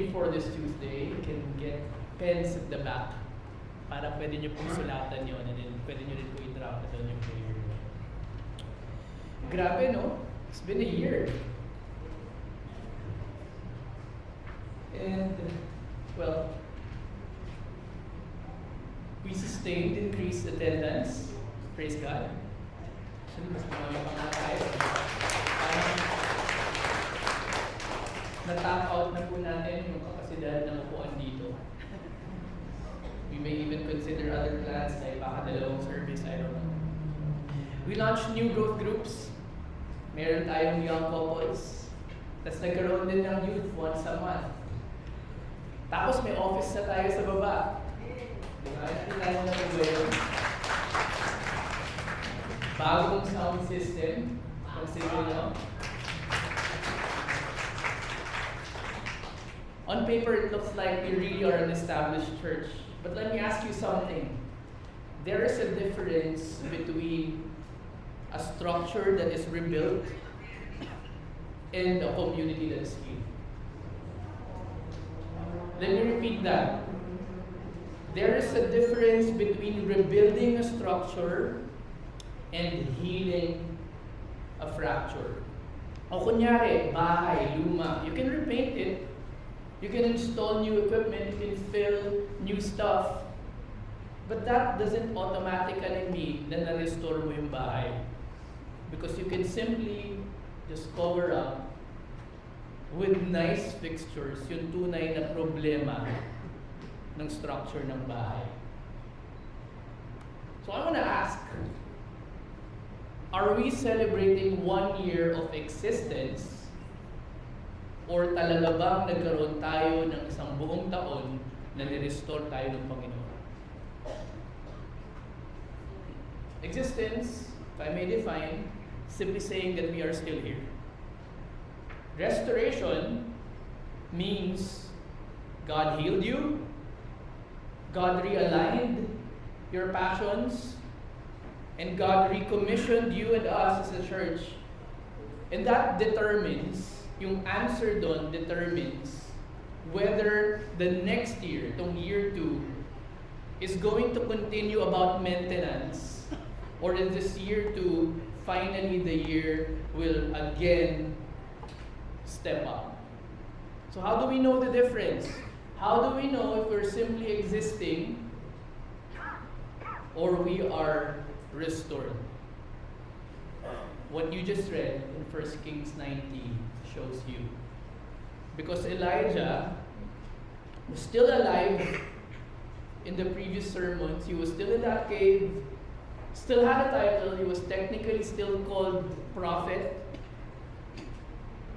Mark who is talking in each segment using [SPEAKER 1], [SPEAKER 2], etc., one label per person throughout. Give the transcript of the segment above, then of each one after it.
[SPEAKER 1] before this Tuesday, you can get pens at the back para pwede nyo pong sulatan yun and then pwede nyo rin po i-drop doon yung prayer. Grabe, no? It's been a year. And, well, we sustained increased attendance. Praise God. Actually, mas marami pa nga tayo. Na-tap out na po natin yung kapasidad ng upuan dito. We may even consider other plans like baka dalawang service, I don't know. We launched new growth groups. Meron tayong young couples. Tapos nagkaroon din ng youth once a month. Tapos may office na tayo sa baba. Diba? Nakilala na po yun. Bagong sound system. Consider nyo. On paper, it looks like we really are an established church. But let me ask you something. There is a difference between a structure that is rebuilt and a community that is healed. Let me repeat that. There is a difference between rebuilding a structure and healing a fracture. O kunyari, bahay, luma, you can repaint it. You can install new equipment, you can fill new stuff. But that doesn't automatically mean na na-restore mo yung bahay. Because you can simply just cover up with nice fixtures yung tunay na problema ng structure ng bahay. So I want to ask, are we celebrating 1 year of existence? Or talaga bang nagkaroon tayo ng isang buong taon na nirestore tayo ng Panginoon? Existence, if I may define, simply saying that we are still here. Restoration means God healed you, God realigned your passions, and God recommissioned you and us as a church. And that determines, yung answer doon determines whether the next year, itong year 2, is going to continue about maintenance, or is this year 2 finally the year will again step up. So how do we know the difference? How do we know if we're simply existing or we are restored? What you just read in 1 Kings 19 shows you. Because Elijah was still alive in the previous sermons. He was still in that cave, still had a title. He was technically still called prophet.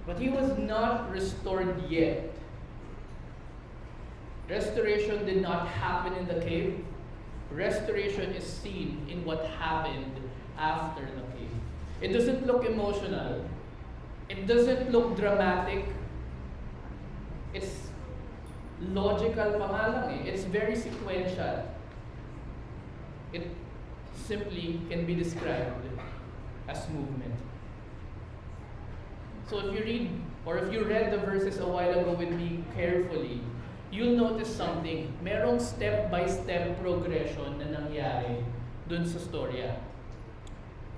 [SPEAKER 1] But he was not restored yet. Restoration did not happen in the cave. Restoration is seen in what happened after the cave. It doesn't look emotional. It doesn't look dramatic. It's logical pa nga lang eh. It's very sequential. It simply can be described as movement. So if you read, or if you read the verses a while ago with me carefully, you'll notice something. Merong step-by-step progression na nangyari dun sa storya.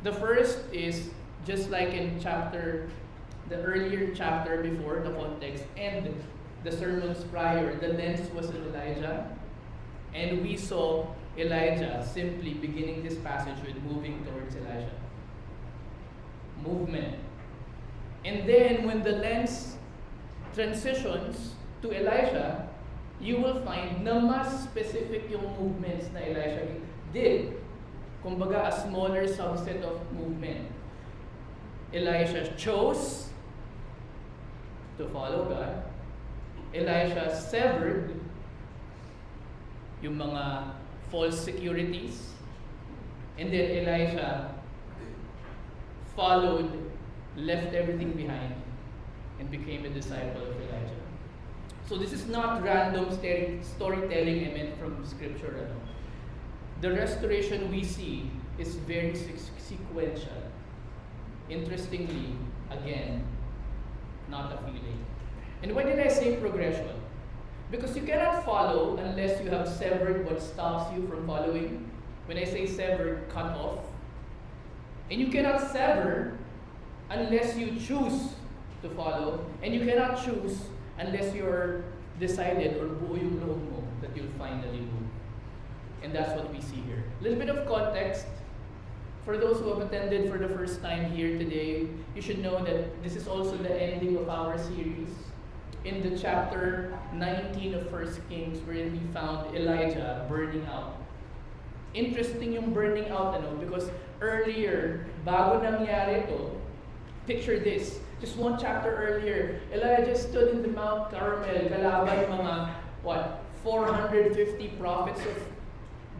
[SPEAKER 1] The first is, just like in the earlier chapter before, the context, and the sermons prior, the lens was on Elijah. And we saw Elijah simply beginning this passage with moving towards Elijah. Movement. And then when the lens transitions to Elisha, you will find na mas specific yung movements na Elisha did. Kumbaga, a smaller subset of movement. Elisha chose to follow God. Elisha severed yung mga false securities. And then Elisha followed, left everything behind, and became a disciple of Elijah. So this is not random storytelling I meant from scripture. The restoration we see is very sequential. Interestingly, again, not a feeling. And why did I say progression? Because you cannot follow unless you have severed what stops you from following. When I say severed, cut off. And you cannot sever unless you choose to follow. And you cannot choose unless you're decided or buo yung loob mo that you'll finally move. And that's what we see here. A little bit of context. For those who have attended for the first time here today, you should know that this is also the ending of our series. In the chapter 19 of 1 Kings, where we found Elijah burning out. Interesting yung burning out, because earlier, bago nangyari to, picture this, just one chapter earlier, Elijah stood in the Mount Carmel, kalaban mga, 450 prophets of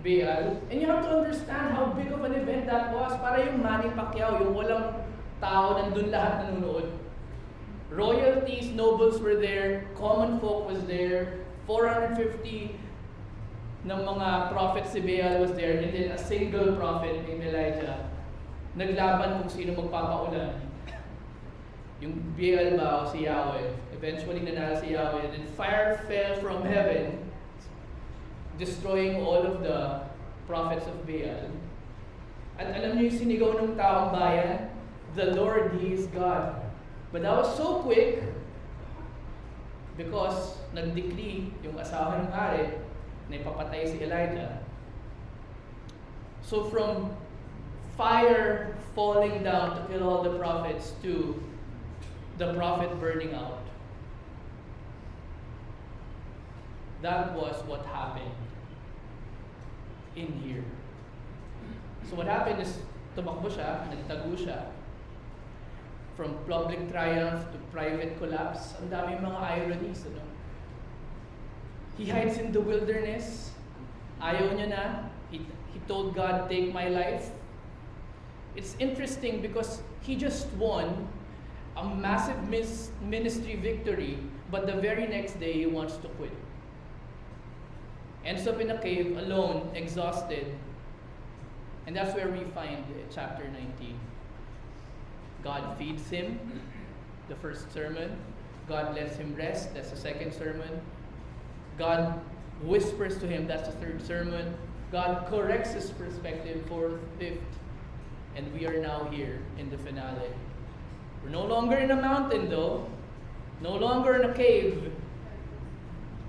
[SPEAKER 1] Baal. And you have to understand how big of an event that was. Para yung Manny Pacquiao, yung walang tao, nandun lahat nanonood. Royalties, nobles were there, common folk was there, 450 ng mga prophets si Baal was there, and then a single prophet named Elijah. Naglaban kung sino magpapaulan. Yung Baal ba o si Yahweh. Eventually nanalo si Yahweh. And then fire fell from heaven, destroying all of the prophets of Baal. At alam niyo yung sinigaw ng taong bayan? The Lord, He is God. But that was so quick because nag-decree yung asawa ng hari na ipapatay si Elijah. So from fire falling down to kill all the prophets to the prophet burning out, that was what happened in here. So what happened is tumakbo siya, nagtago siya. From public triumph to private collapse, ang dami mga ironies, He hides in the wilderness. Ayaw niya na. He told God, take my life. It's interesting because he just won a massive ministry victory, but the very next day he wants to quit. Ends up in a cave, alone, exhausted. And that's where we find chapter 19. God feeds him, the first sermon. God lets him rest, that's the second sermon. God whispers to him, that's the third sermon. God corrects his perspective, fourth, fifth. And we are now here in the finale. We're no longer in a mountain though, no longer in a cave.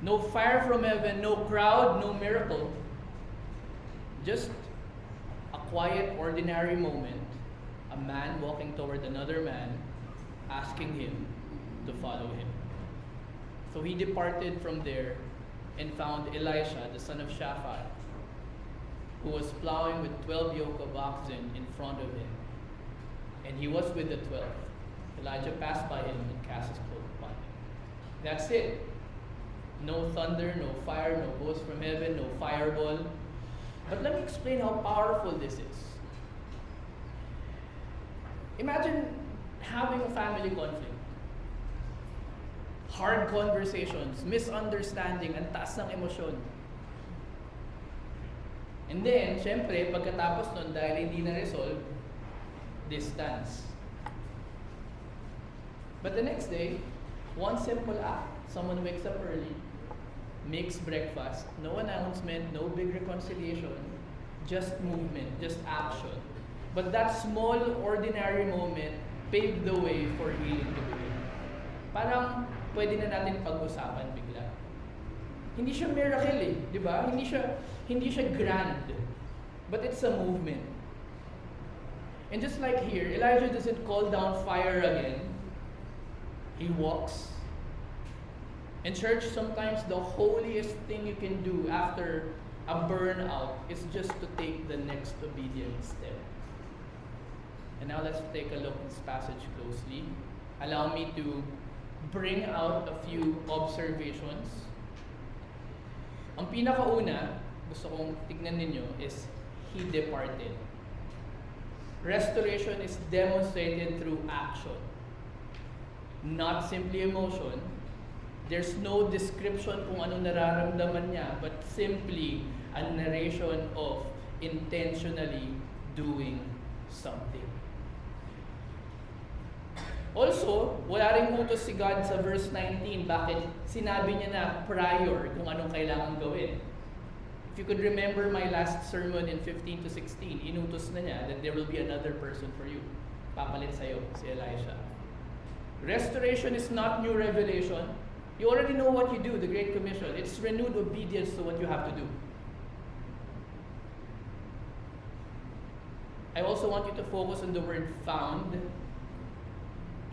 [SPEAKER 1] No fire from heaven, no crowd, no miracle. Just a quiet, ordinary moment. A man walking toward another man, asking him to follow him. So he departed from there and found Elisha, the son of Shaphat, who was plowing with 12 yoke of oxen in front of him. And he was with the 12. Elijah passed by him and cast his cloak upon him. That's it. No thunder, no fire, no voice from heaven, no fireball. But let me explain how powerful this is. Imagine having a family conflict. Hard conversations, misunderstanding, ang taas ng emosyon. And then, syempre, pagkatapos nun, dahil hindi na-resolve, distance. But the next day, one simple act. Someone wakes up early, makes breakfast, no announcement, no big reconciliation, just movement, just action. But that small, ordinary moment paved the way for healing to begin. Parang pwede na natin pag-usapan bigla. Hindi siya miracle di ba? Hindi siya grand. But it's a movement. And just like here, Elijah doesn't call down fire again. He walks. In church, sometimes the holiest thing you can do after a burnout is just to take the next obedient step. And now let's take a look at this passage closely. Allow me to bring out a few observations. Ang pinakauna, gusto kong tignan ninyo, is he departed. Restoration is demonstrated through action, not simply emotion. There's no description kung ano nararamdaman niya, but simply a narration of intentionally doing something. Also, wala ring utos si God sa verse 19. Bakit? Sinabi niya na prior kung anong kailangan gawin. If you could remember my last sermon in 15 to 16, inutos na niya that there will be another person for you. Papalit sa'yo, si Elisha. Restoration is not new revelation. You already know what you do, the Great Commission. It's renewed obedience to what you have to do. I also want you to focus on the word found,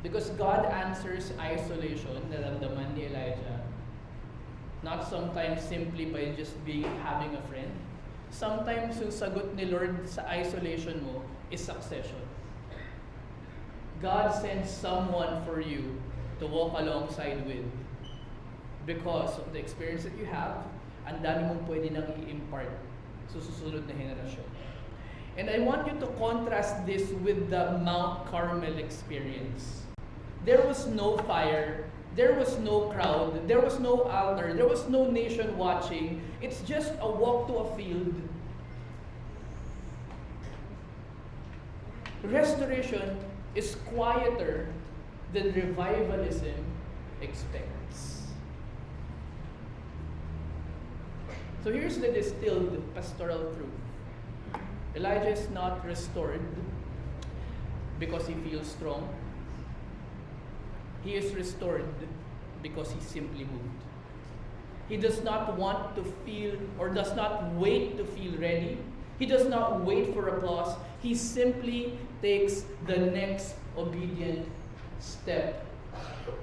[SPEAKER 1] because God answers isolation, naramdaman ni Elijah, not sometimes simply by just having a friend. Sometimes yung sagot ni Lord sa isolation mo is succession. God sends someone for you to walk alongside with because of the experience that you have, ang dami mong pwede nang i-impart sa susunod na henerasyon. And I want you to contrast this with the Mount Carmel experience. There was no fire, there was no crowd, there was no altar, there was no nation watching. It's just a walk to a field. Restoration is quieter than revivalism expects. So here's the distilled pastoral truth. Elijah is not restored because he feels strong. He is restored because he simply moved. He does not want to feel or does not wait to feel ready. He does not wait for applause. He simply takes the next obedient step.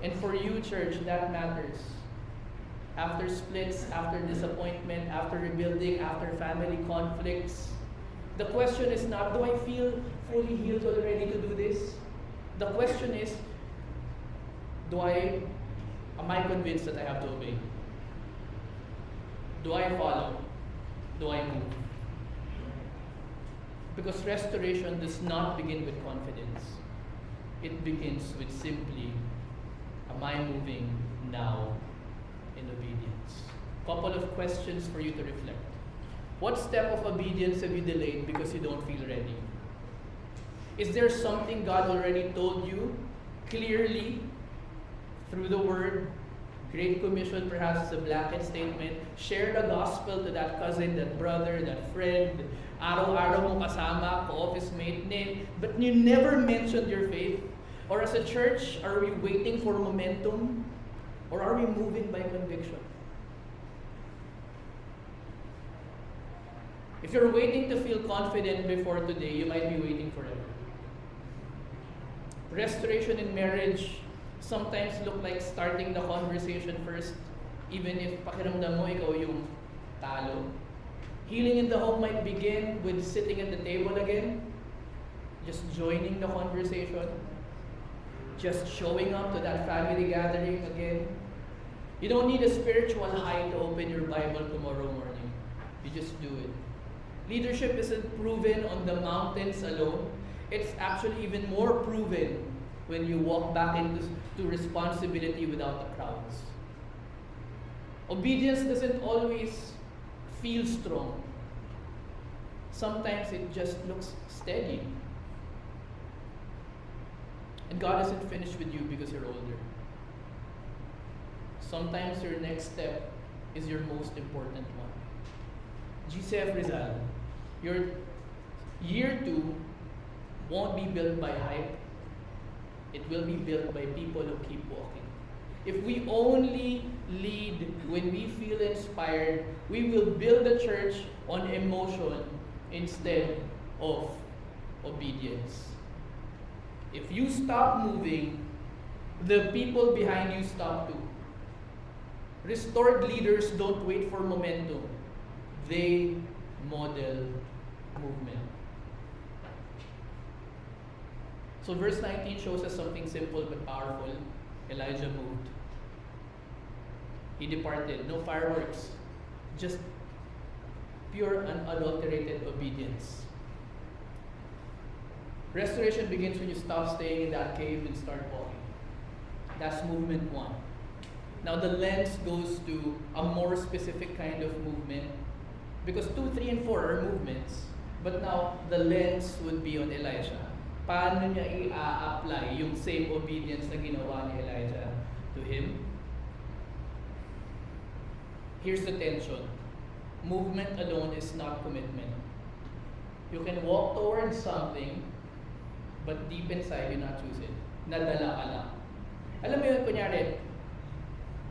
[SPEAKER 1] And for you, church, that matters. After splits, after disappointment, after rebuilding, after family conflicts, the question is not, do I feel fully healed already to do this? The question is, am I convinced that I have to obey? Do I follow? Do I move? Because restoration does not begin with confidence. It begins with simply, am I moving now in obedience? Couple of questions for you to reflect. What step of obedience have you delayed because you don't feel ready? Is there something God already told you clearly through the Word? Great Commission perhaps is a blanket statement. Share the gospel to that cousin, that brother, that friend. Araw-araw mo kasama, ka-office mate, but you never mentioned your faith. Or as a church, are we waiting for momentum? Or are we moving by conviction? If you're waiting to feel confident before today, you might be waiting forever. Restoration in marriage sometimes look like starting the conversation first, even if pakiramdam mo ikaw yung talo. Healing in the home might begin with sitting at the table again, just joining the conversation, just showing up to that family gathering again. You don't need a spiritual high to open your Bible tomorrow morning. You just do it. Leadership isn't proven on the mountains alone. It's actually even more proven when you walk back into responsibility without the crowds. Obedience doesn't always feel strong. Sometimes it just looks steady. And God isn't finished with you because you're older. Sometimes your next step is your most important one. GCF Rizal, your year 2 won't be built by hype. It will be built by people who keep walking. If we only lead when we feel inspired, we will build the church on emotion instead of obedience. If you stop moving, the people behind you stop too. Restored leaders don't wait for momentum. They model movement. So verse 19 shows us something simple but powerful. Elijah moved. He departed. No fireworks. Just pure, unadulterated obedience. Restoration begins when you stop staying in that cave and start walking. That's movement 1. Now the lens goes to a more specific kind of movement, because 2, 3, and 4 are movements. But now the lens would be on Elijah. paano niya i-apply yung same obedience na ginawa ni Elijah to him? Here's the tension. Movement alone is not commitment. You can walk towards something, but deep inside, you not choose it. Nadala ka lang. Alam mo yun, kunyari,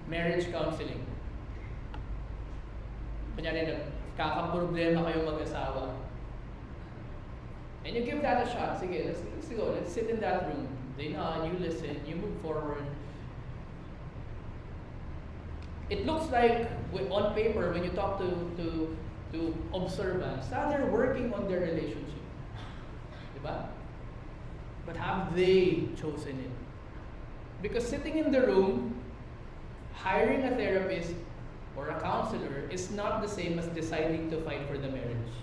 [SPEAKER 1] marriage counseling. Kunyari, nagkakaproblema kayo mag-asawa. And you give that a shot. Sige, let's go. Let's sit in that room. They nod, you listen, you move forward. It looks like, on paper, when you talk to observants, that they're working on their relationship. Diba? But have they chosen it? Because sitting in the room, hiring a therapist or a counselor is not the same as deciding to fight for the marriage.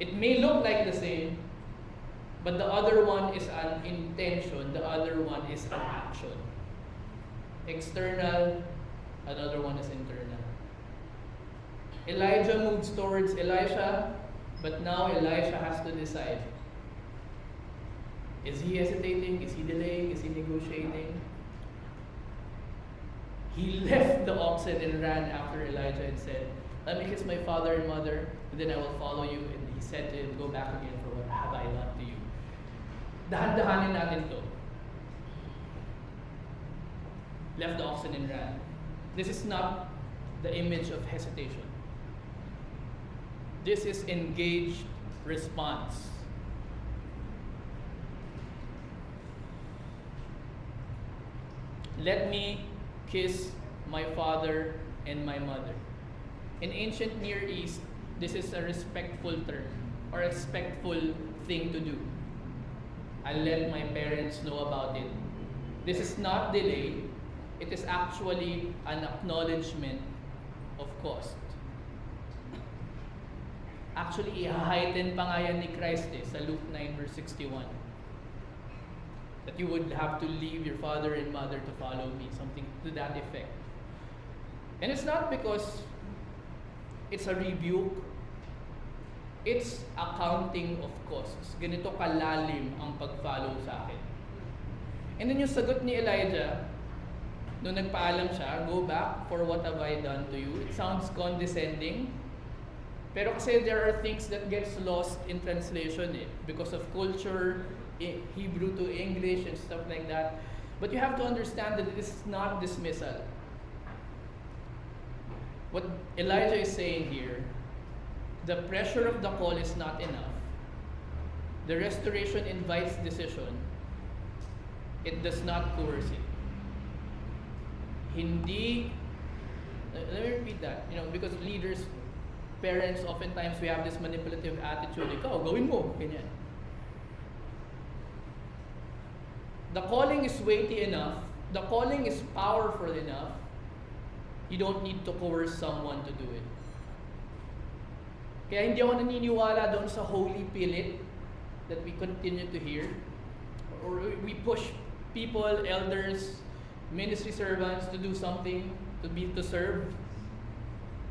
[SPEAKER 1] It may look like the same, but the other one is an intention, the other one is an action. External, another one is internal. Elijah moves towards Elisha, but now Elisha has to decide. Is he hesitating? Is he delaying? Is he negotiating? He left the oxen and ran after Elijah and said, "Let me kiss my father and mother, and then I will follow you." And he said to him, "Go back again, for what have I done to you?" Dahan-dahanin natin to. Left the oxen and ran. This is not the image of hesitation. This is engaged response. Let me kiss my father and my mother. In ancient Near East, this is a respectful term or a respectful thing to do. I'll let my parents know about it. This is not delay. It is actually an acknowledgement of cost. Actually, i-heighten pa nga yan ni Christ sa Luke 9 verse 61. That you would have to leave your father and mother to follow me, something to that effect. And it's not because it's a rebuke, it's accounting of costs. Ganito kalalim ang pag-follow sa akin. And then yung sagot ni Elijah, nung nagpaalam siya, "Go back, for what have I done to you?" It sounds condescending. Pero kasi there are things that gets lost in translation because of culture, Hebrew to English and stuff like that. But you have to understand that this is not dismissal. What Elijah is saying here, the pressure of the call is not enough. The restoration invites decision. It does not coerce it. Hindi, let me repeat that, because leaders, parents, oftentimes we have this manipulative attitude, ikaw, gawin mo, ganyan. The calling is weighty enough, the calling is powerful enough, you don't need to coerce someone to do it. Kaya hindi ako naniniwala doon sa holy pilit that we continue to hear, or we push people, elders, ministry servants to do something, to serve.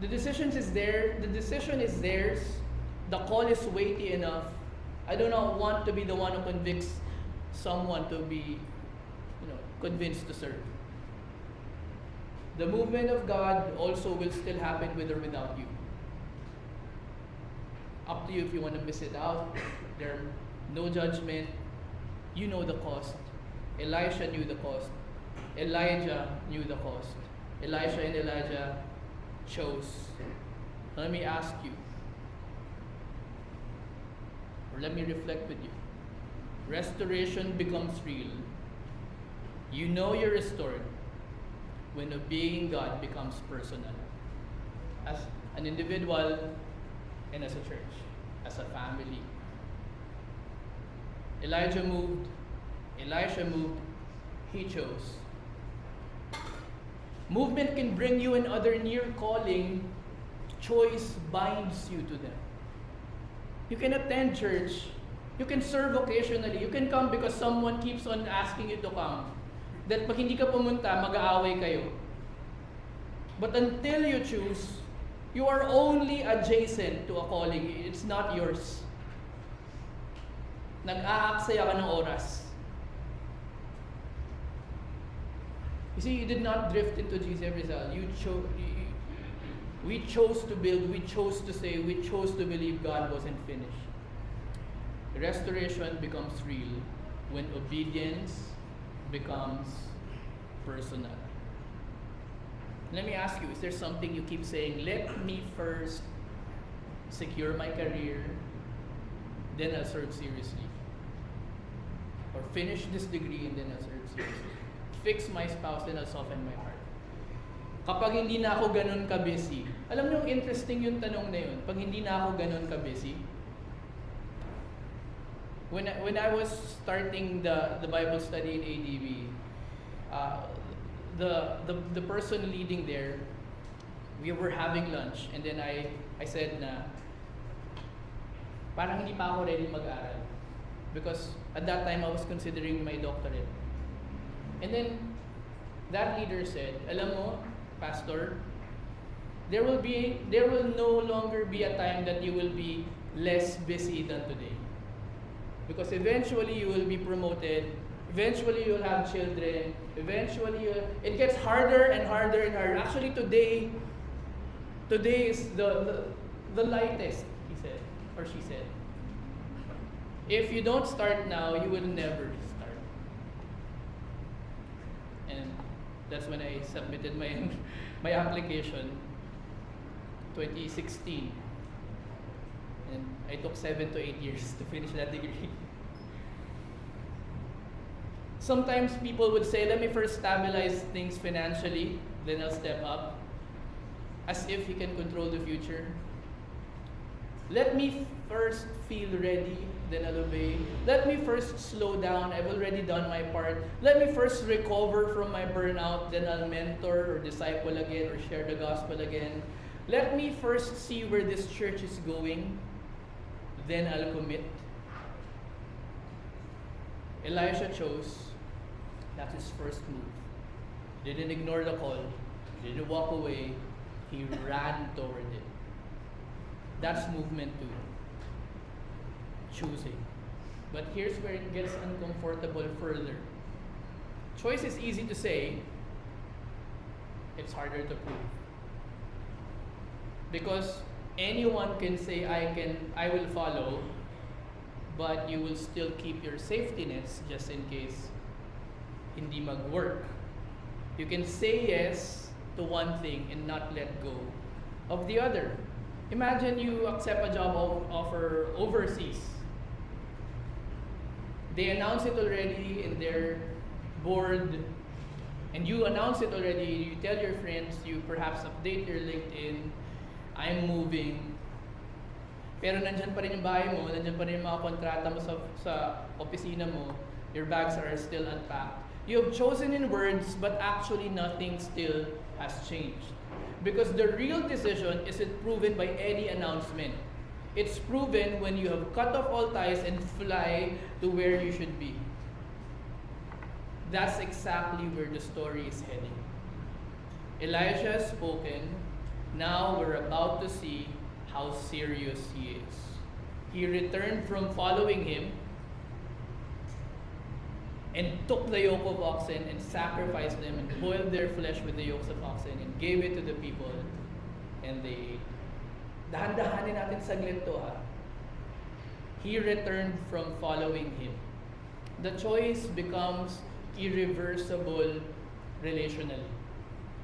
[SPEAKER 1] The decision is there. The decision is theirs. The call is weighty enough. I do not want to be the one who convicts someone to be, convinced to serve. The movement of God also will still happen with or without you. Up to you if you want to miss it out. There, no judgment. You know the cost. Elisha knew the cost. Elijah knew the cost. Elisha and Elijah chose. Let me ask you, or let me reflect with you. Restoration becomes real. You know you're restored when obeying God becomes personal. As an individual and as a church, as a family. Elijah moved, Elisha moved, he chose. Movement can bring you another near calling. Choice binds you to them. You can attend church. You can serve occasionally. You can come because someone keeps on asking you to come. That pag hindi ka pumunta, mag-aaway kayo. But until you choose, you are only adjacent to a calling. It's not yours. Nag-aaksaya ka ng oras. You see, you did not drift into GCF Rizal. We chose to build, we chose to say, we chose to believe God wasn't finished. Restoration becomes real when obedience becomes personal. Let me ask you, is there something you keep saying, let me first secure my career, then I'll serve seriously? Or finish this degree and then I'll serve seriously? Fix my spouse, then I'll soften my heart. Kapag hindi na ako ganun ka-busy, alam niyo, interesting yung tanong na yun. Pag hindi na ako ganun ka-busy, when I was starting the Bible study in ADB, the person leading there, we were having lunch, and then I said na, parang hindi pa ako ready mag-aral. Because at that time, I was considering my doctorate. And then, that leader said, alam mo, Pastor, there will no longer be a time that you will be less busy than today. Because eventually you will be promoted, eventually you'll have children, eventually it gets harder and harder and harder. Actually today is the lightest, he said, or she said. If you don't start now, you will never start. And that's when I submitted my application, 2016. And I took 7 to 8 years to finish that degree. Sometimes people would say, let me first stabilize things financially, then I'll step up. As if he can control the future. Let me first feel ready, then I'll obey. Let me first slow down, I've already done my part. Let me first recover from my burnout, then I'll mentor or disciple again or share the gospel again. Let me first see where this church is going, then I'll commit. Elisha chose, that's his first move. He didn't ignore the call, he didn't walk away, he ran toward it. That's movement too. Choosing. But here's where it gets uncomfortable further. Choice is easy to say, it's harder to prove. Because anyone can say, I will follow, but you will still keep your safety nets just in case hindi mag-work. You can say yes to one thing and not let go of the other. Imagine you accept a job offer overseas. They announce it already in their board, and you announce it already, you tell your friends, you perhaps update your LinkedIn, I'm moving. Pero nandyan pa rin yung bahay mo, nandyan pa rin yung mga kontrata mo sa opisina mo, your bags are still unpacked. You have chosen in words, but actually nothing still has changed. Because the real decision isn't proven by any announcement. It's proven when you have cut off all ties and fly to where you should be. That's exactly where the story is heading. Elijah has spoken. Now we're about to see how serious he is. He returned from following him and took the yoke of oxen and sacrificed them and boiled their flesh with the yokes of oxen and gave it to the people and they ate. Dahan-dahanin natin saglit to ha. He returned from following him. The choice becomes irreversible relationally.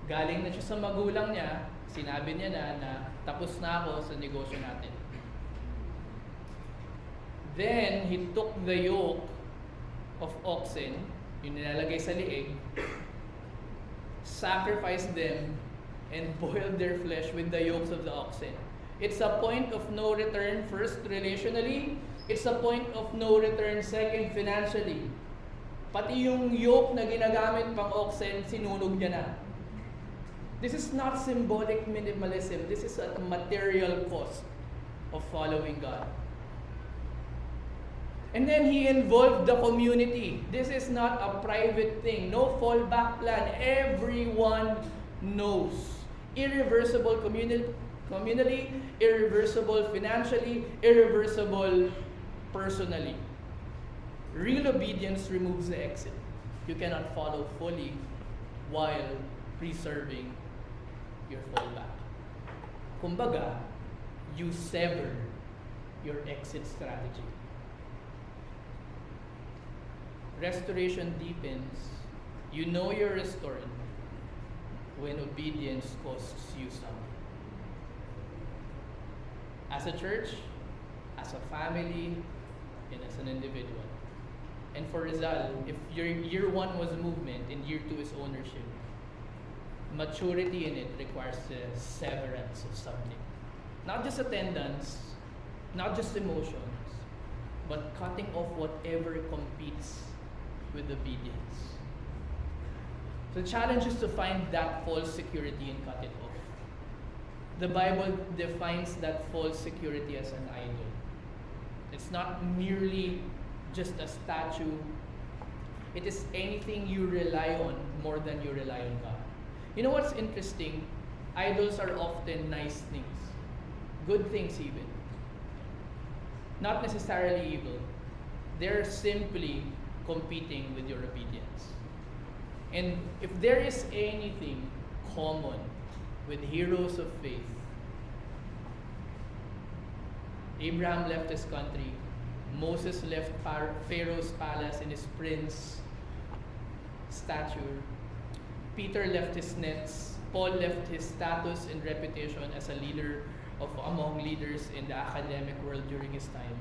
[SPEAKER 1] Galing na siya sa magulang niya, sinabi niya na tapos na ako sa negosyo natin. Then, he took the yoke of oxen, yung nilalagay sa liig, sacrificed them, and boiled their flesh with the yokes of the oxen. It's a point of no return, first, relationally. It's a point of no return, second, financially. Pati yung yoke na ginagamit pang oxen, sinunog niya na. This is not symbolic minimalism. This is a material cost of following God. And then he involved the community. This is not a private thing. No fallback plan. Everyone knows. Irreversible communally, irreversible financially, irreversible personally. Real obedience removes the exit. You cannot follow fully while preserving your fallback. Kumbaga, you sever your exit strategy. Restoration deepens. You know you're restored when obedience costs you something. As a church, as a family, and as an individual. And for Rizal, if your year 1 was movement and year 2 is ownership, maturity in it requires the severance of something. Not just attendance, not just emotions, but cutting off whatever competes with obedience. The challenge is to find that false security and cut it off. The Bible defines that false security as an idol. It's not merely just a statue. It is anything you rely on more than you rely on God. You know what's interesting? Idols are often nice things, good things even. Not necessarily evil. They're simply competing with your obedience. And if there is anything common with heroes of faith, Abraham left his country, Moses left Pharaoh's palace in his prince stature, Peter left his nets, Paul left his status and reputation as a leader among leaders in the academic world during his time.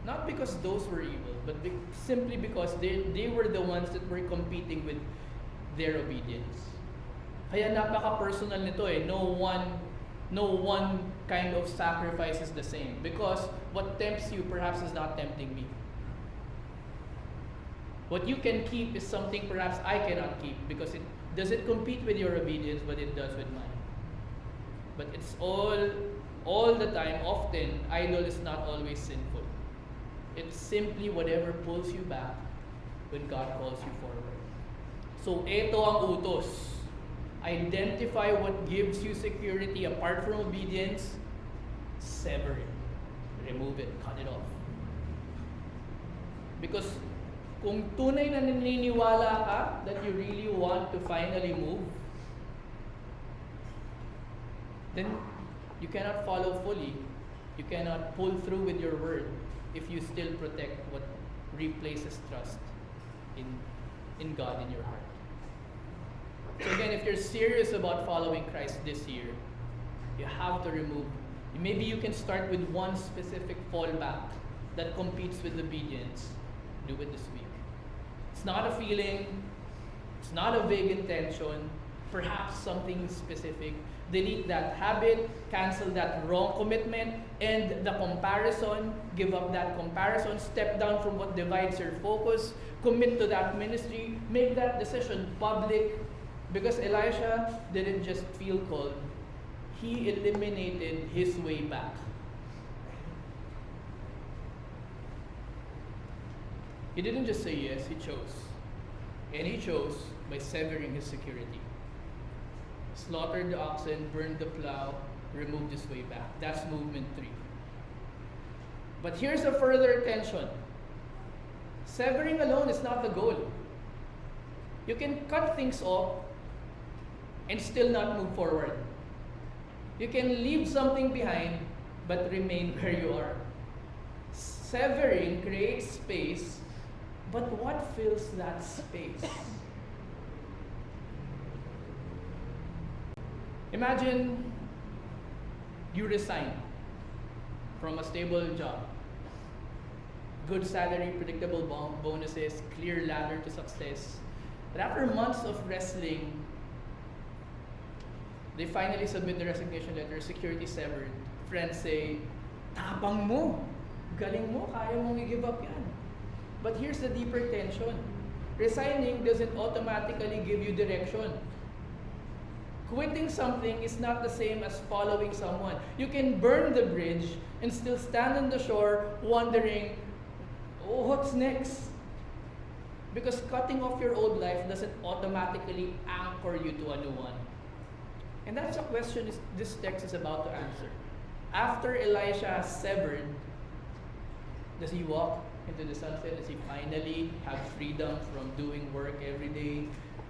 [SPEAKER 1] Not because those were evil, but simply because they were the ones that were competing with their obedience. Kaya napaka-personal nito eh. No one kind of sacrifice is the same. Because what tempts you perhaps is not tempting me. What you can keep is something perhaps I cannot keep because it doesn't compete with your obedience, but it does with mine. But it's all the time, often, idol is not always sinful. It's simply whatever pulls you back when God calls you forward. So, ito ang utos. Identify what gives you security apart from obedience. Sever it. Remove it. Cut it off. Because kung tunay na naniniwala ka that you really want to finally move, then you cannot follow fully. You cannot pull through with your word if you still protect what replaces trust in God in your heart. So again, if you're serious about following Christ this year, you have to remove. Maybe you can start with one specific fallback that competes with obedience. Do it this week. It's not a feeling. It's not a vague intention. Perhaps something specific. Delete that habit, cancel that wrong commitment, end the comparison, give up that comparison, step down from what divides your focus, commit to that ministry, make that decision public. Because Elisha didn't just feel called, he eliminated his way back. He didn't just say yes, he chose. And he chose by severing his security. Slaughtered the oxen, burned the plow, removed his way back. That's movement 3. But here's a further tension. Severing alone is not the goal. You can cut things off and still not move forward. You can leave something behind but remain where you are. Severing creates space, but what fills that space? Imagine you resign from a stable job. Good salary, predictable bonuses, clear ladder to success. But after months of wrestling, they finally submit the resignation letter, security severed. Friends say, tapang mo, galing mo, kaya mong i-give up yan. But here's the deeper tension. Resigning doesn't automatically give you direction. Quitting something is not the same as following someone. You can burn the bridge and still stand on the shore wondering, oh, what's next? Because cutting off your old life doesn't automatically anchor you to a new one. And that's a question this text is about to answer. After Elisha has severed, does he walk? into the sunset? Does he finally have freedom from doing work every day?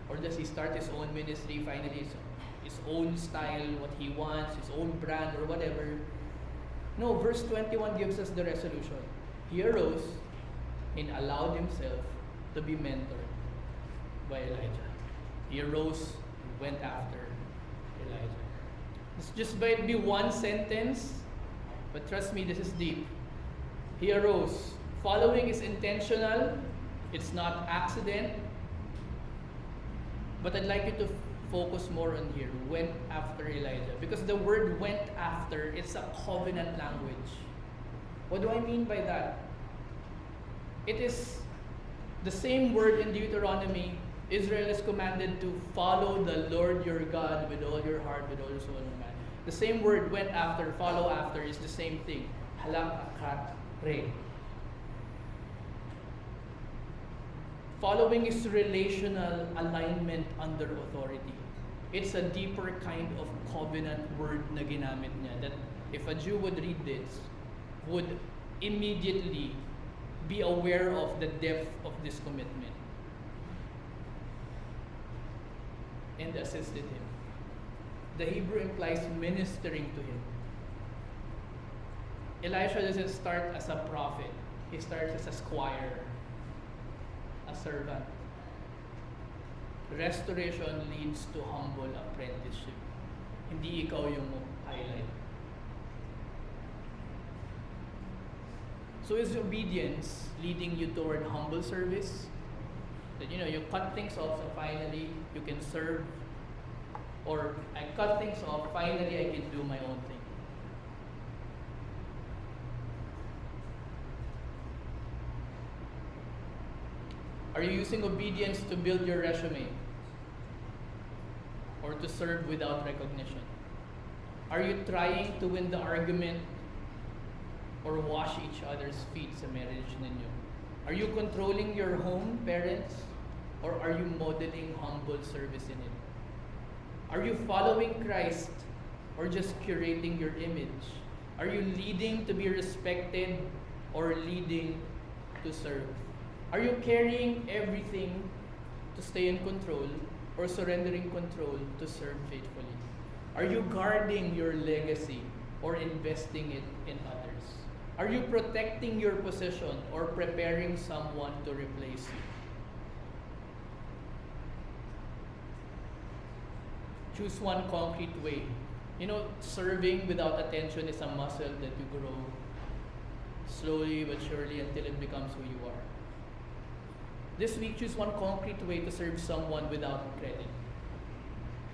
[SPEAKER 1] Or does he start his own ministry, finally his own style, what he wants, his own brand or whatever? No, verse 21 gives us the resolution. He arose and allowed himself to be mentored by Elijah. He arose and went after Elijah. This just might be one sentence, but trust me, this is deep. He arose. Following is intentional. It's not accident. But I'd like you to focus more on here. Went after Elijah. Because the word went after, it's a covenant language. What do I mean by that? It is the same word in Deuteronomy. Israel is commanded to follow the Lord your God with all your heart, with all your soul and mind. The same word went after, follow after is the same thing. Halakakare. Following is relational alignment under authority. It's a deeper kind of covenant word na ginamit niya that if a Jew would read this, would immediately be aware of the depth of this commitment and assisted him. The Hebrew implies ministering to him. Elisha doesn't start as a prophet. He starts as a squire, a servant. Restoration leads to humble apprenticeship. Hindi ikaw yung highlight. So is obedience leading you toward humble service? That you cut things off so finally you can serve, or I cut things off, finally I can do my own thing. Are you using obedience to build your resume or to serve without recognition? Are you trying to win the argument or wash each other's feet sa marriage ninyo? Are you controlling your home, parents? Or are you modeling humble service in it? Are you following Christ or just curating your image? Are you leading to be respected or leading to serve? Are you carrying everything to stay in control or surrendering control to serve faithfully? Are you guarding your legacy or investing it in others? Are you protecting your position or preparing someone to replace you? Choose one concrete way. Serving without attention is a muscle that you grow slowly but surely until it becomes who you are. This week, choose one concrete way to serve someone without credit.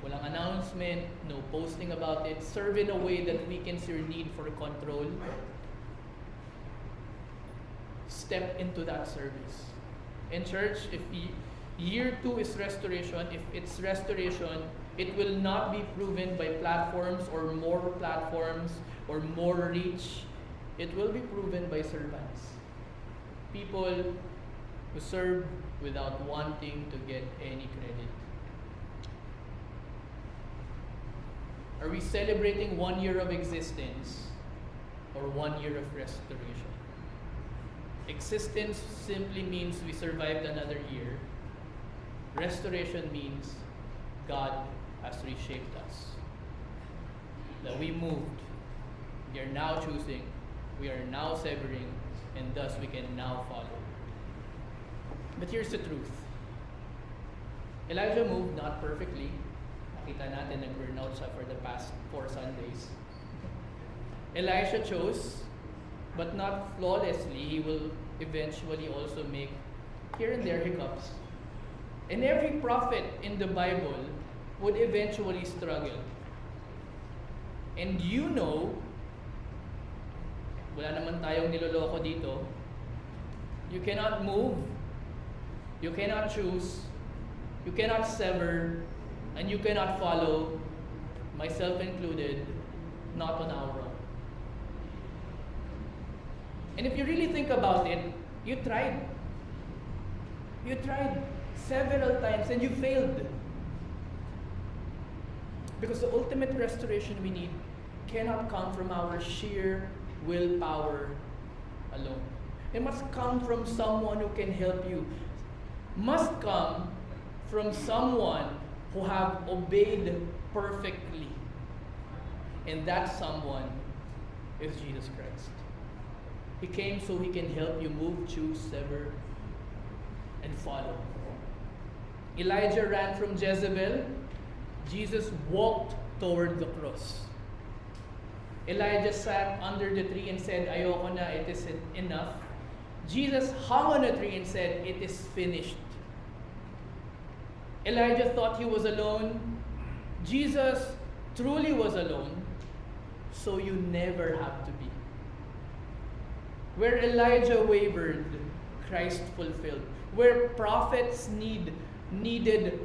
[SPEAKER 1] Walang announcement, no posting about it. Serve in a way that weakens your need for control. Step into that service. In church, if year 2 is restoration, if it's restoration, it will not be proven by platforms or more reach. It will be proven by servants. People who serve without wanting to get any credit. Are we celebrating 1 year of existence or 1 year of restoration? Existence simply means we survived another year. Restoration means God has reshaped us. That we moved. We are now choosing. We are now severing. And thus we can now follow. But here's the truth. Elijah moved not perfectly. Nakita natin nag-burnout siya for the past 4 Sundays. Elisha chose, but not flawlessly. He will eventually also make here and there hiccups. And every prophet in the Bible would eventually struggle. And wala naman tayong niloloko dito, you cannot move, you cannot choose, you cannot sever, and you cannot follow, myself included, not on our own. And if you really think about it, you tried. You tried several times and you failed. Because the ultimate restoration we need cannot come from our sheer willpower alone. It must come from someone who can help you. Must come from someone who have obeyed perfectly. And that someone is Jesus Christ. He came so he can help you move, choose, sever, and follow. Elijah ran from Jezebel. Jesus walked toward the cross. Elijah sat under the tree and said, "Ayoko na, it is enough." Jesus hung on a tree and said, "It is finished." Elijah thought he was alone. Jesus truly was alone, so you never have to be. Where Elijah wavered, Christ fulfilled. Where prophets needed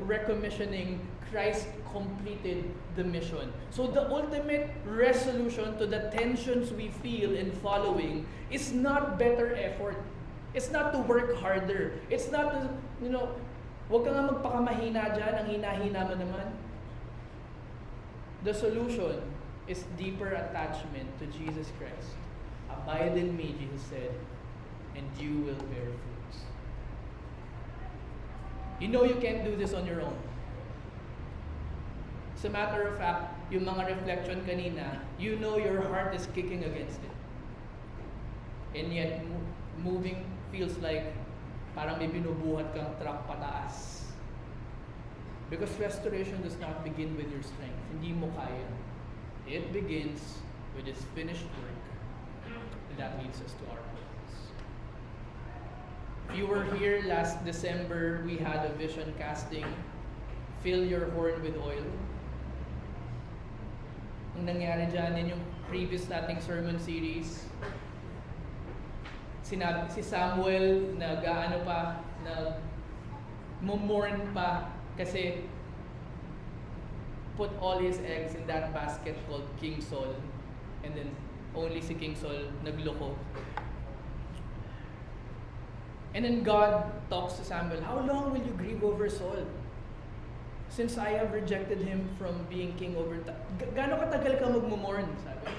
[SPEAKER 1] recommissioning, Christ completed the mission. So the ultimate resolution to the tensions we feel in following is not better effort. It's not to work harder. It's not to, huwag ka nga magpakamahina dyan, ang hina-hina mo naman. The solution is deeper attachment to Jesus Christ. Abide in me, Jesus said, and you will bear fruits. You know you can't do this on your own. As a matter of fact, yung mga reflection kanina, you know your heart is kicking against it. And yet, moving feels like parang may binubuhat kang truck pataas. Because restoration does not begin with your strength. Hindi mo kaya. It begins with His finished work. And that leads us to our purpose. If you were here last December, we had a vision casting. Fill your horn with oil. Ang nangyari dyan in yung previous nating sermon series, sinabi si Samuel na mourn pa kasi put all his eggs in that basket called King Saul, and then only si King Saul nagloko. And then God talks to Samuel, "How long will you grieve over Saul? Since I have rejected him from being king over..." Gano'ng katagal ka magmumorn? Sabi.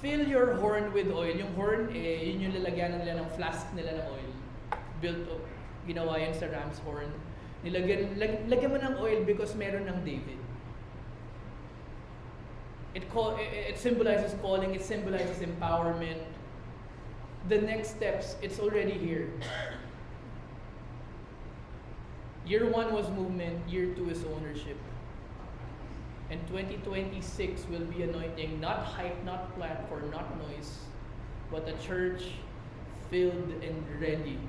[SPEAKER 1] Fill your horn with oil. Yung horn, yun yung lalagyan nila ng flask nila ng oil. Built up. Ginawa yun sa ram's horn. Lagyan mo ng oil because meron ng David. It symbolizes calling. It symbolizes empowerment. The next steps, it's already here. Year 1 was movement, year 2 is ownership. And 2026 will be anointing, not hype, not platform, not noise, but a church filled and ready.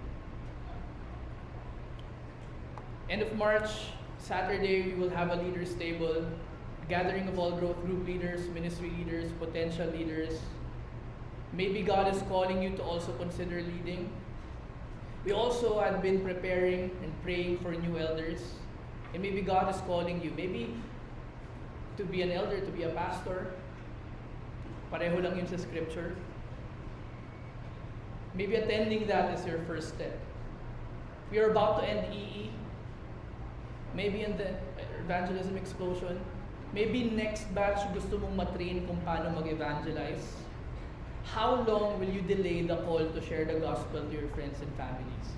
[SPEAKER 1] End of March, Saturday, we will have a leaders table, gathering of all growth group leaders, ministry leaders, potential leaders. Maybe God is calling you to also consider leading. We also had been preparing and praying for new elders. And maybe God is calling you. Maybe to be an elder, to be a pastor. Pareho lang yun sa scripture. Maybe attending that is your first step. We are about to end EE. Maybe in the evangelism explosion. Maybe next batch gusto mong matrain kung paano mag-evangelize. How long will you delay the call to share the gospel to your friends and families?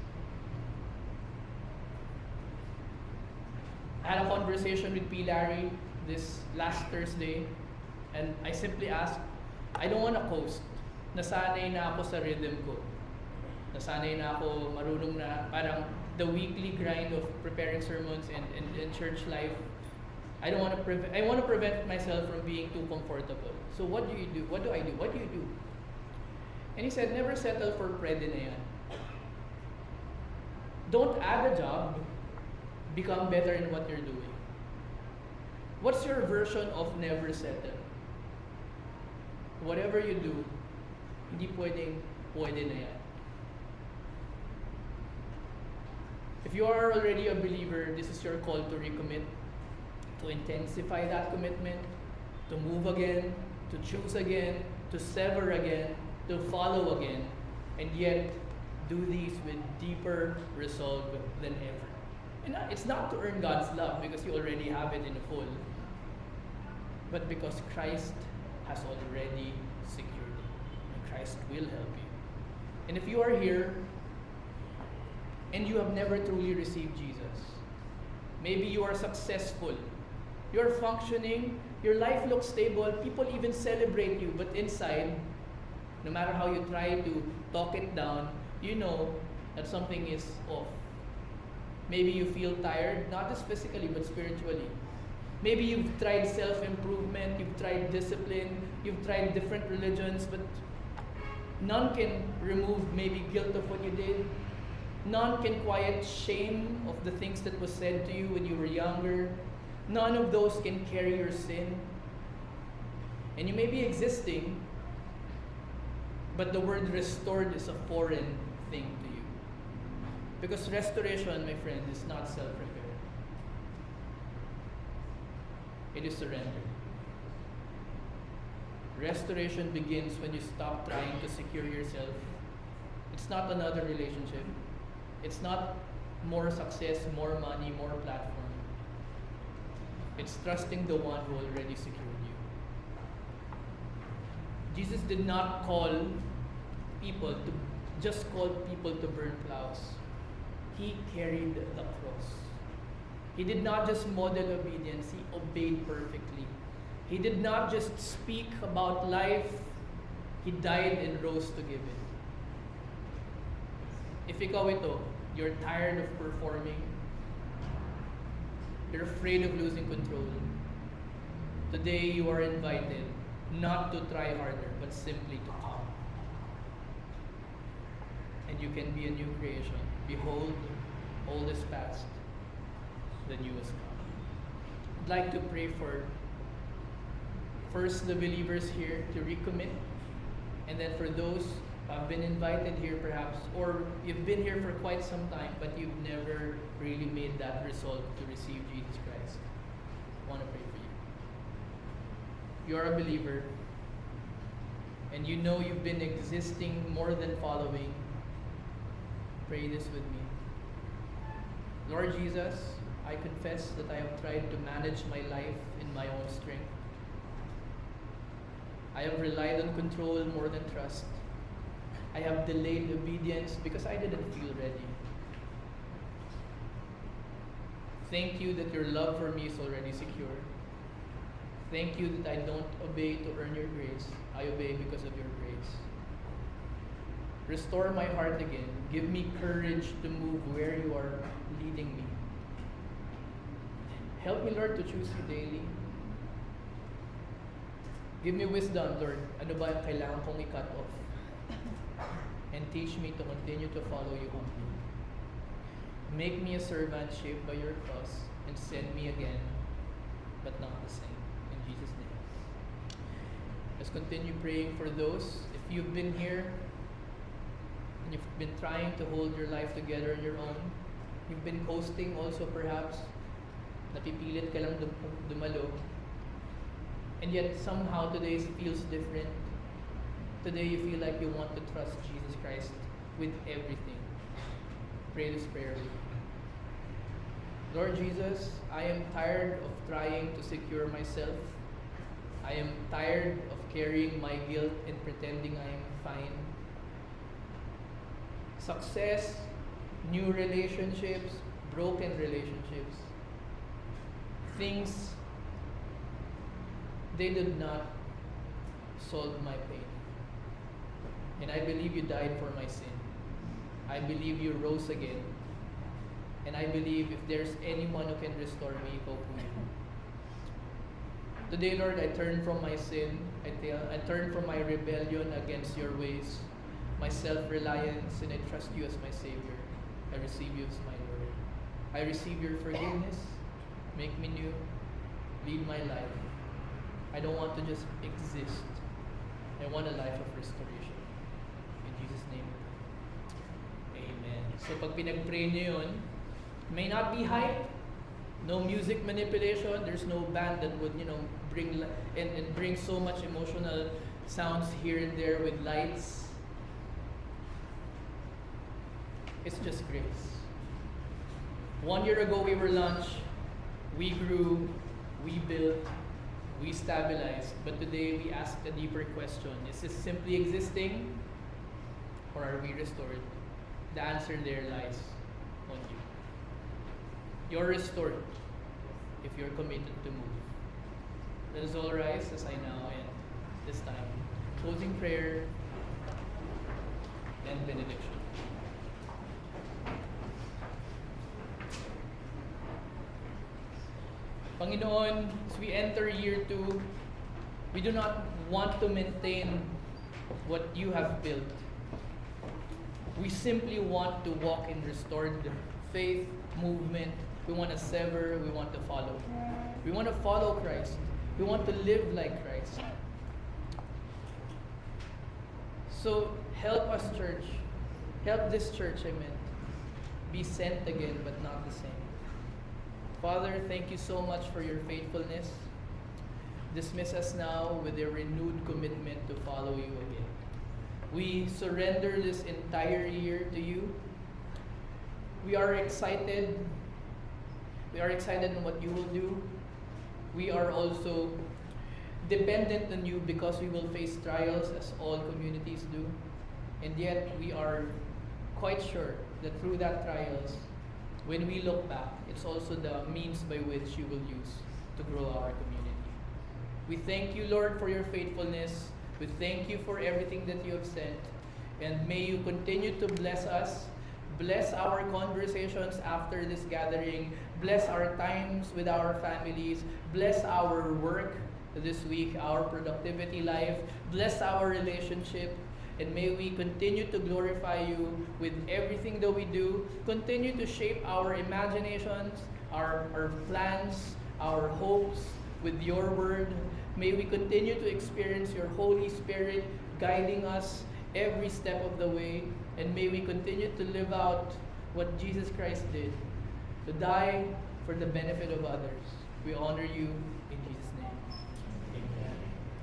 [SPEAKER 1] I had a conversation with P. Larry this last Thursday, and I simply asked, I don't want to coast. Nasanay na ako sa rhythm ko. Nasanay na ako, marunong na, parang the weekly grind of preparing sermons and church life. I want to prevent myself from being too comfortable. So what do you do? What do I do? What do you do? And he said, never settle for pwede na yan. Don't add a job, become better in what you're doing. What's your version of never settle? Whatever you do, hindi pwede na yan. If you are already a believer, this is your call to recommit, to intensify that commitment, to move again, to choose again, to sever again, to follow again, and yet do these with deeper resolve than ever. And it's not to earn God's love because you already have it in full, but because Christ has already secured it, and Christ will help you. And if you are here and you have never truly received Jesus, maybe you are successful, you are functioning, your life looks stable, people even celebrate you, but inside, no matter how you try to talk it down, you know that something is off. Maybe you feel tired, not just physically, but spiritually. Maybe you've tried self-improvement, you've tried discipline, you've tried different religions, but none can remove maybe guilt of what you did. None can quiet shame of the things that was said to you when you were younger. None of those can carry your sin. And you may be existing, but the word restored is a foreign thing to you. Because restoration, my friend, is not self-repair. It is surrender. Restoration begins when you stop trying to secure yourself. It's not another relationship. It's not more success, more money, more platform. It's trusting the one who already secured you. Jesus did not call people to just call people to burn plows. He carried the cross. He did not just model obedience, he obeyed perfectly. He did not just speak about life, he died and rose to give it. If ikaw ito, you're tired of performing, you're afraid of losing control, today you are invited not to try harder, but simply to come. And you can be a new creation. Behold, all is past, the new has come. I'd like to pray for first the believers here to recommit, and then for those who have been invited here perhaps, or you've been here for quite some time, but you've never really made that resolve to receive Jesus Christ. I want to pray for you. If you are a believer, and you know you've been existing more than following, pray this with me. Lord Jesus, I confess that I have tried to manage my life in my own strength. I have relied on control more than trust. I have delayed obedience because I didn't feel ready. Thank you that your love for me is already secure. Thank you that I don't obey to earn your grace. I obey because of your grace. Restore my heart again. Give me courage to move where you are leading me. Help me, Lord, to choose you daily. Give me wisdom, Lord. Ano ba ang kailangan kong i-cut off? And teach me to continue to follow you humbly. Make me a servant shaped by your cross and send me again, but not the same. In Jesus' name. Let's continue praying for those. If you've been here and you've been trying to hold your life together on your own, you've been coasting also perhaps, napipilit ka lang dumalo, and yet somehow today feels different. Today you feel like you want to trust Jesus Christ with everything. Pray this prayer with me. Lord Jesus, I am tired of trying to secure myself. I am tired of carrying my guilt and pretending I am fine. Success, new relationships, broken relationships, things, they did not solve my pain. And I believe you died for my sin. I believe you rose again. And I believe if there's anyone who can restore me, ikaw po yun. Today, Lord, I turn from my sin. I turn from my rebellion against your ways, my self-reliance, and I trust you as my Savior. I receive you as my Lord. I receive your forgiveness. Make me new. Lead my life. I don't want to just exist. I want a life of restoration. In Jesus' name. Amen. So pag pinag-pray niyo yun, may not be hype, no music manipulation, there's no band that would, bring and bring so much emotional sounds here and there with lights. It's just grace. 1 year ago we were launched, we grew, we built, we stabilized, but today we ask a deeper question. Is this simply existing? or are we restored? The answer there lies on you. You're restored if you're committed to move. Let us all rise as I now end this time. Closing prayer and benediction. Panginoon, as we enter year 2, we do not want to maintain what you have built. We simply want to walk in restored faith, movement. We want to sever, we want to follow. We want to follow Christ. We want to live like Christ. So help us, church. Help this church, be sent again, but not the same. Father, thank you so much for your faithfulness. Dismiss us now with a renewed commitment to follow you again. We surrender this entire year to you. We are excited. We are excited in what you will do. We are also dependent on you because we will face trials as all communities do. And yet we are quite sure that through that trials, when we look back, it's also the means by which you will use to grow our community. We thank you, Lord, for your faithfulness. We thank you for everything that you have sent. And may you continue to bless us. Bless our conversations after this gathering. Bless our times with our families. Bless our work this week, our productivity life. Bless our relationship. And may we continue to glorify you with everything that we do. Continue to shape our imaginations, our plans, our hopes with your word. May we continue to experience your Holy Spirit guiding us every step of the way. And may we continue to live out what Jesus Christ did, to die for the benefit of others. We honor you in Jesus' name.